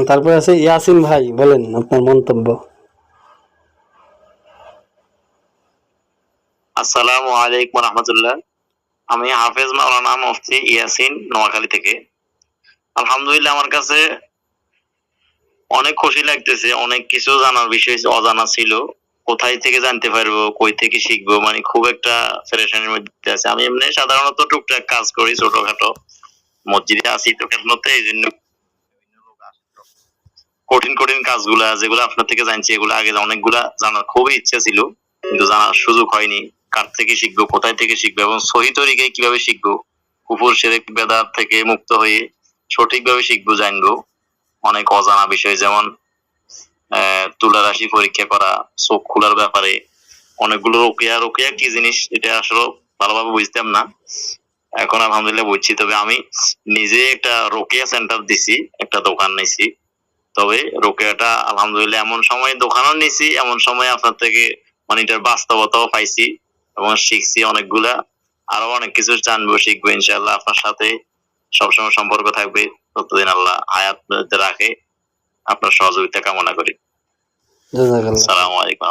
তারপরে আছে ইয়াসিন ভাই, বলেন আপনার মন্তব্য। আসসালামু আলাইকুম রহমতুল্লাহ। আমি হাফেজ মাওলানা মুফতি ইয়াসিন, নোয়াখালী থেকে। আলহামদুলিল্লাহ, আমার কাছে অনেক খুশি লাগতেছে। অনেক কিছু জানার বিষয় অজানা ছিল। কোথায় থেকে জানতে পারবো, কই থেকে শিখবো, মানে খুব একটা প্যারেশানির মধ্যে আছে। আমি এমনি সাধারণত টুকটাক কাজ করি, ছোটখাটো মসজিদে আছি তো খেদমতে, এই জন্য কঠিন কঠিন কাজগুলা যেগুলো আপনার থেকে জানছি, এগুলো আগে অনেকগুলা জানার খুবই ইচ্ছা ছিল, কিন্তু জানার সুযোগ হয়নি। কার থেকে শিখবো, কোথায় থেকে শিখবো এবং সহি তরিকায় কিভাবে শিখবো, কুফর শিরক বেদাত থেকে মুক্ত হয়ে সঠিকভাবে শিখবো, জানবো। অনেক অজানা বিষয়, যেমন তুলা রাশি পরীক্ষা করা, চোখ খোলার ব্যাপারে অনেকগুলো রোকেয়া। রোকেয়া কি জিনিস এটা আসলে ভালোভাবে বুঝতাম না, এখন আলহামদুলিল্লাহ বুঝছি। তবে আমি নিজে একটা রোকেয়া সেন্টার দিছি, একটা দোকান নিছি। তবে রোকেয়াটা আলহামদুলিল্লাহ এমন সময় দোকানও নিছি, এমন সময় আপনার থেকে মানে এটার বাস্তবতাও পাইছি এবং শিখছি অনেকগুলা। আরো অনেক কিছু জানবো, শিখবো ইনশাআল্লাহ। আপনার সাথে সবসময় সম্পর্ক থাকবে ততদিন আল্লাহ হায়াত রাখে। আপনার সহযোগিতা কামনা করি। জাযাকাল্লাহ। আসসালামু আলাইকুম।